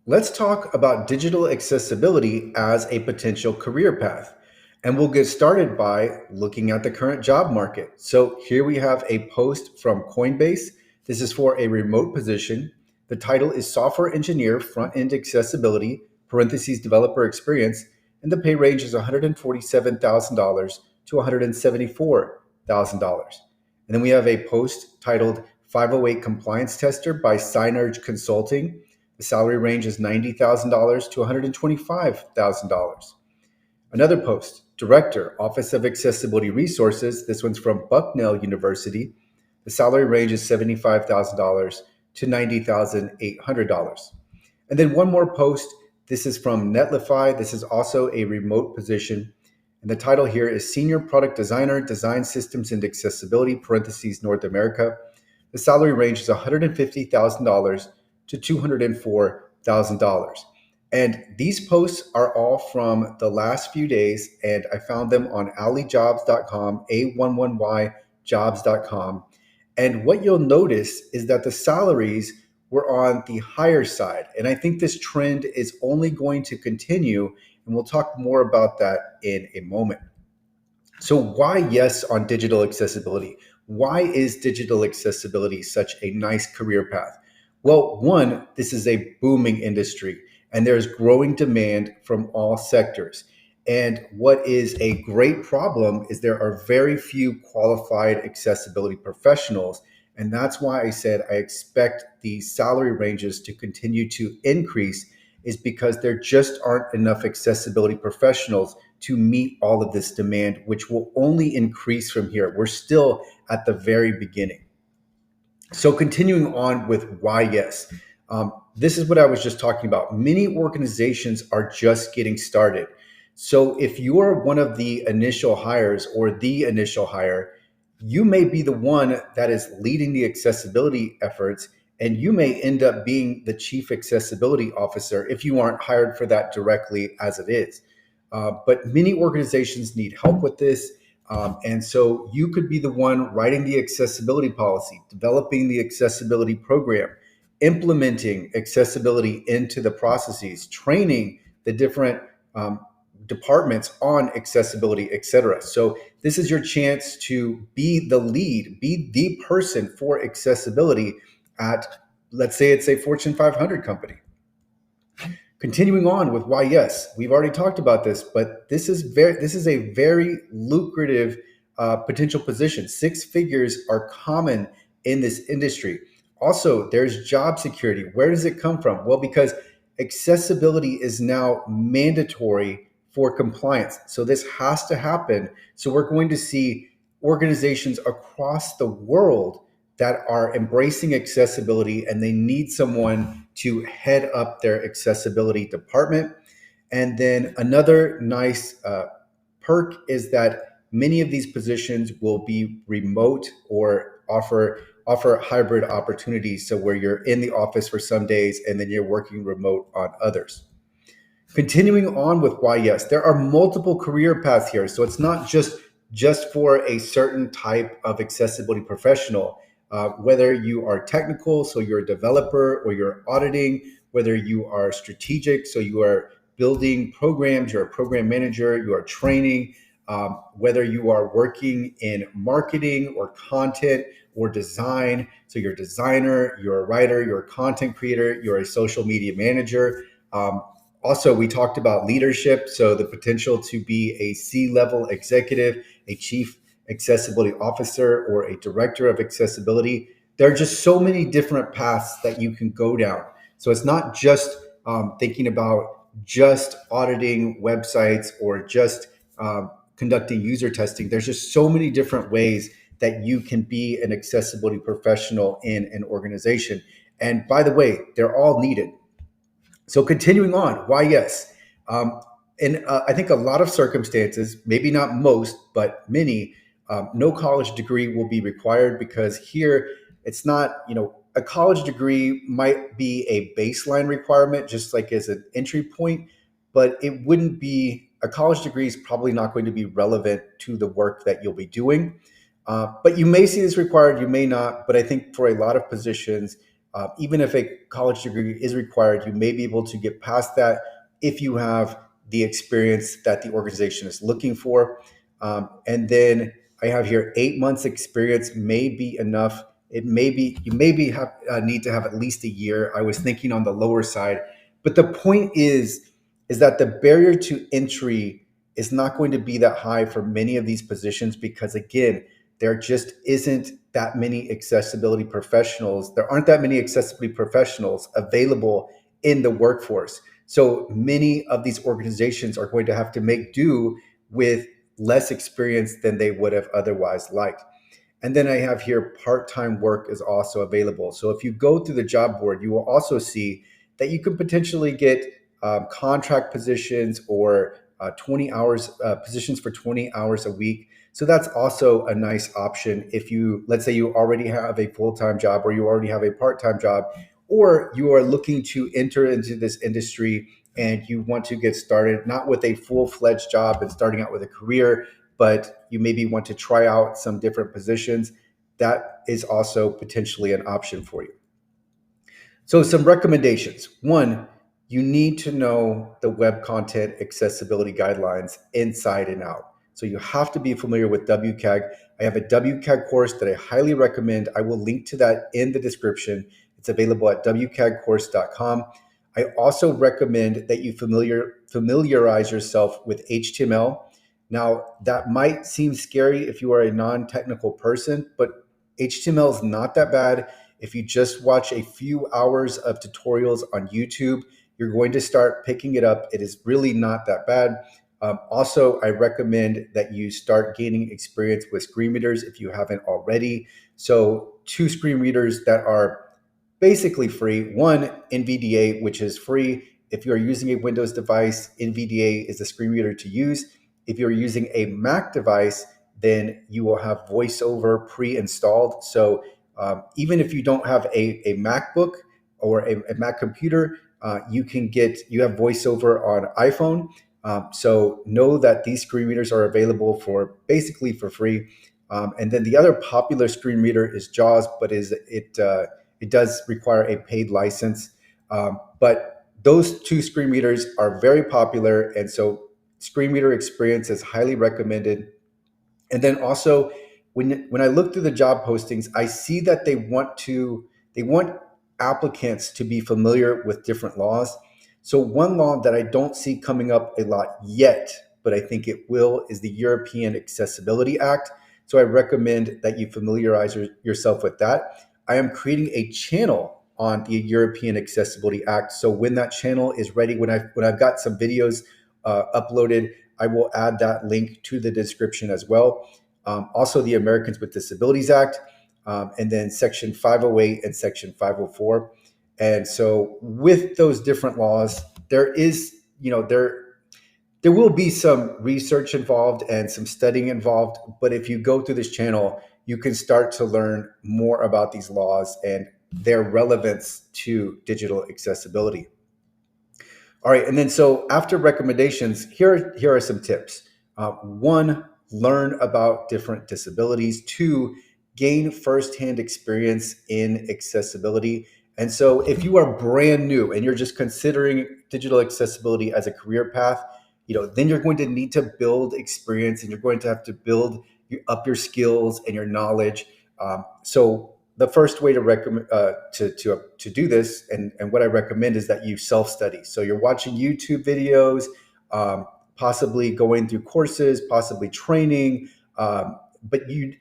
Let's talk about digital accessibility as a potential career path. And we'll get started by looking at the current job market. So here we have a post from Coinbase. This is for a remote position. The title is Software Engineer Front End Accessibility, parentheses developer experience, and the pay range is $147,000 to $174,000. And then we have a post titled 508 Compliance Tester by Synerge Consulting. The salary range is $90,000 to $125,000. Another post, Director, Office of Accessibility Resources. This one's from Bucknell University. The salary range is $75,000 to $90,800. And then one more post. This is from Netlify. This is also a remote position. And the title here is Senior Product Designer, Design Systems and Accessibility, parentheses, North America. The salary range is $150,000 to $204,000. And these posts are all from the last few days, and I found them on alleyjobs.com, A11yjobs.com. And what you'll notice is that the salaries were on the higher side. And I think this trend is only going to continue, and we'll talk more about that in a moment. So why yes on digital accessibility? Why is digital accessibility such a nice career path? Well, one, this is a booming industry and there's growing demand from all sectors. And what is a great problem is there are very few qualified accessibility professionals. And that's why I said I expect the salary ranges to continue to increase, is because there just aren't enough accessibility professionals to meet all of this demand, which will only increase from here. We're still at the very beginning. So continuing on with why yes, this is what I was just talking about. Many organizations are just getting started. So if you're one of the initial hires or the initial hire, you may be the one that is leading the accessibility efforts, and you may end up being the chief accessibility officer if you aren't hired for that directly as it is. But many organizations need help with this. And so you could be the one writing the accessibility policy, developing the accessibility program, implementing accessibility into the processes, training the different departments on accessibility, et cetera. So this is your chance to be the lead, be the person for accessibility at, let's say it's a Fortune 500 company. Continuing on with why yes, we've already talked about this, but this is a very lucrative potential position. Six figures are common in this industry. Also, there's job security. Where does it come from? Well, because accessibility is now mandatory for compliance. So this has to happen. So we're going to see organizations across the world that are embracing accessibility, and they need someone to head up their accessibility department. And then another nice perk is that many of these positions will be remote or offer hybrid opportunities. So where you're in the office for some days and then you're working remote on others. Continuing on with why yes, there are multiple career paths here. So it's not just for a certain type of accessibility professional. Whether you are technical, so you're a developer, or you're auditing, whether you are strategic, so you are building programs, you're a program manager, you are training, whether you are working in marketing or content or design, so you're a designer, you're a writer, you're a content creator, you're a social media manager. Also, we talked about leadership, so the potential to be a C-level executive, a chief accessibility officer, or a director of accessibility. There are just so many different paths that you can go down. So it's not just thinking about just auditing websites or just conducting user testing. There's just so many different ways that you can be an accessibility professional in an organization. And by the way, they're all needed. So continuing on, why yes? I think a lot of circumstances, maybe not most, but many, no college degree will be required, because here it's not, a college degree might be a baseline requirement, just like as an entry point, but it wouldn't be, a college degree is probably not going to be relevant to the work that you'll be doing. But you may see this required, you may not, but I think for a lot of positions, Even if a college degree is required, you may be able to get past that if you have the experience that the organization is looking for. And then I have here 8 months experience may be enough. It may be, you maybe have need to have at least a year. I was thinking on the lower side, but the point is that the barrier to entry is not going to be that high for many of these positions because again, there just isn't that many accessibility professionals. There aren't that many accessibility professionals available in the workforce. So many of these organizations are going to have to make do with less experience than they would have otherwise liked. And then I have here part-time work is also available. So if you go through the job board, you will also see that you can potentially get contract positions or 20 hours positions for 20 hours a week. So that's also a nice option if you, let's say you already have a full-time job or you already have a part-time job, or you are looking to enter into this industry and you want to get started, not with a full-fledged job and starting out with a career, but you maybe want to try out some different positions. That is also potentially an option for you. So, some recommendations. One, you need to know the web content accessibility guidelines inside and out. So, you have to be familiar with WCAG. I have a WCAG course that I highly recommend. I will link to that in the description. It's available at WCAGcourse.com. I also recommend that you familiarize yourself with HTML. Now, that might seem scary if you are a non technical person, but HTML is not that bad. If you just watch a few hours of tutorials on YouTube, you're going to start picking it up. It is really not that bad. Also, I recommend that you start gaining experience with screen readers if you haven't already. So, two screen readers that are basically free. One, NVDA, which is free. If you're using a Windows device, NVDA is the screen reader to use. If you're using a Mac device, then you will have VoiceOver pre-installed. So even if you don't have a MacBook or a Mac computer, you have VoiceOver on iPhone. So know that these screen readers are available for basically for free. And then the other popular screen reader is JAWS, but it does require a paid license. But those two screen readers are very popular, and so screen reader experience is highly recommended. And then also, when I look through the job postings, I see that they want applicants to be familiar with different laws. So one law that I don't see coming up a lot yet, but I think it will, is the European Accessibility Act. So I recommend that you familiarize yourself with that. I am creating a channel on the European Accessibility Act. So when that channel is ready, when I've got some videos uploaded, I will add that link to the description as well. Also, the Americans with Disabilities Act, and then Section 508 and Section 504. And so, with those different laws, there will be some research involved and some studying involved. But if you go through this channel, you can start to learn more about these laws and their relevance to digital accessibility. All right, and then so after recommendations, here are some tips. One, learn about different disabilities. Two, gain firsthand experience in accessibility. And so if you are brand new and you're just considering digital accessibility as a career path, then you're going to need to build experience and you're going to have to build up your skills and your knowledge. So the first way to recommend to do this, and what I recommend, is that you self-study. So you're watching YouTube videos, possibly going through courses, possibly training, but you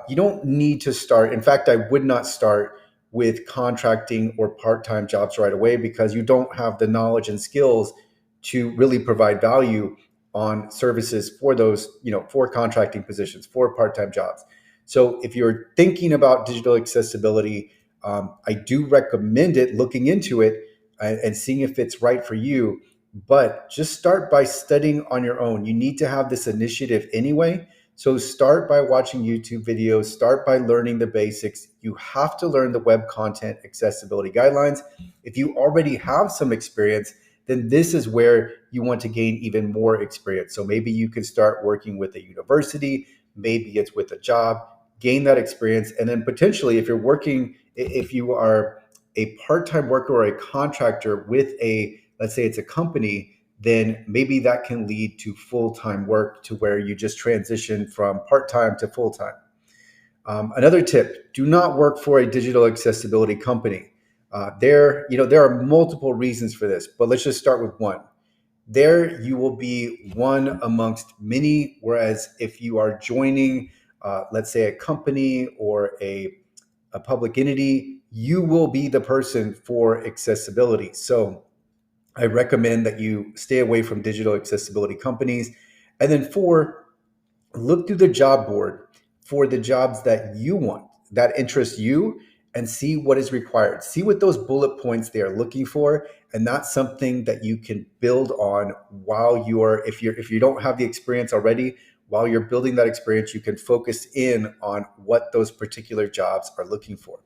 don't need to start. In fact, I would not start with contracting or part-time jobs right away because you don't have the knowledge and skills to really provide value on services for those, for contracting positions, for part-time jobs. So if you're thinking about digital accessibility, I do recommend looking into it and seeing if it's right for you. But just start by studying on your own. You need to have this initiative anyway. So start by watching YouTube videos, start by learning the basics. You have to learn the web content accessibility guidelines. If you already have some experience, then this is where you want to gain even more experience. So maybe you can start working with a university, maybe it's with a job, gain that experience. And then potentially if you are a part-time worker or a contractor with a, let's say it's a company, then maybe that can lead to full-time work to where you just transition from part-time to full-time. Another tip: do not work for a digital accessibility company. There are multiple reasons for this, but let's just start with one. There, you will be one amongst many. Whereas if you are joining, let's say, a company or a public entity, you will be the person for accessibility. So I recommend that you stay away from digital accessibility companies. And then four, look through the job board for the jobs that you want, that interest you, and see what is required. See what those bullet points they are looking for, and that's something that you can build on while you're if you don't have the experience already. While you're building that experience, you can focus in on what those particular jobs are looking for.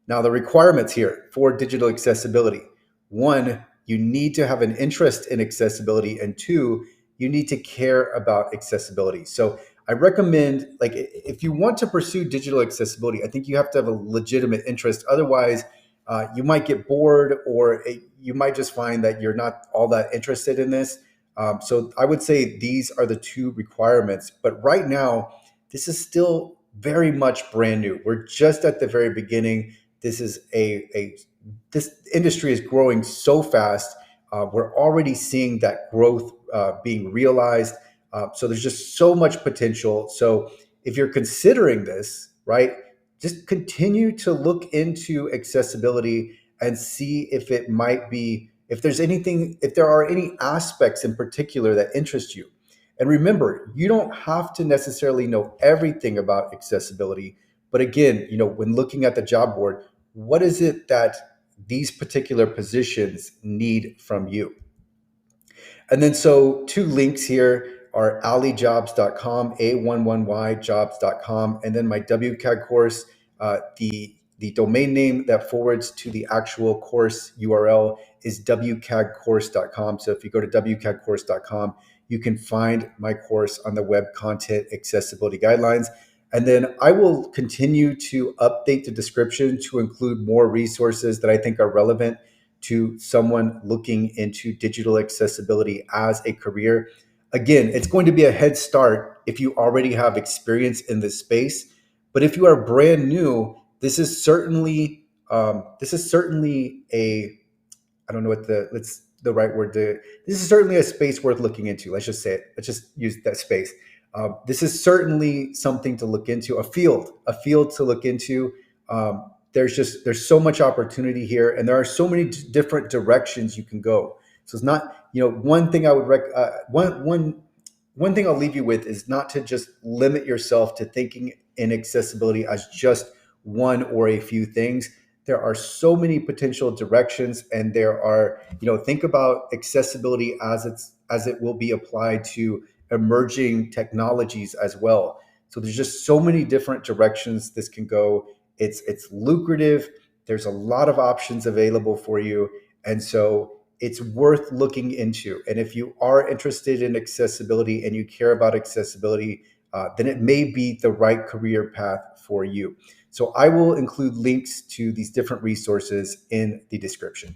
Now, the requirements here for digital accessibility: one, you need to have an interest in accessibility, and two, you need to care about accessibility. So I recommend, like, if you want to pursue digital accessibility, I think you have to have a legitimate interest. Otherwise, you might get bored, or you might just find that you're not all that interested in this. So I would say these are the two requirements. But right now, this is still very much brand new. We're just at the very beginning. This is this industry is growing so fast. We're already seeing that growth being realized. So there's just so much potential. So if you're considering this, right, just continue to look into accessibility and see if it might be, if there's anything, if there are any aspects in particular that interest you. And remember, you don't have to necessarily know everything about accessibility. But again, when looking at the job board, what is it that these particular positions need from you? And then, so two links here are allyjobs.com, A11yjobs.com, and then my WCAG course. The domain name that forwards to the actual course URL is WCAGcourse.com. So if you go to WCAGcourse.com, you can find my course on the Web Content Accessibility Guidelines. And then I will continue to update the description to include more resources that I think are relevant to someone looking into digital accessibility as a career. Again, it's going to be a head start if you already have experience in this space. But if you are brand new, this is certainly a, I don't know what the right word to, this is certainly a space worth looking into. Let's just say it. Let's just use that space. This is certainly something to look into, a field to look into. There's so much opportunity here, and there are so many different directions you can go. So it's not, one thing I would one thing I'll leave you with is not to just limit yourself to thinking in accessibility as just one or a few things. There are so many potential directions, and there are, think about accessibility as it will be applied to emerging technologies as well. So there's just so many different directions this can go. It's lucrative. There's a lot of options available for you. And so it's worth looking into. And if you are interested in accessibility and you care about accessibility, then it may be the right career path for you. So I will include links to these different resources in the description.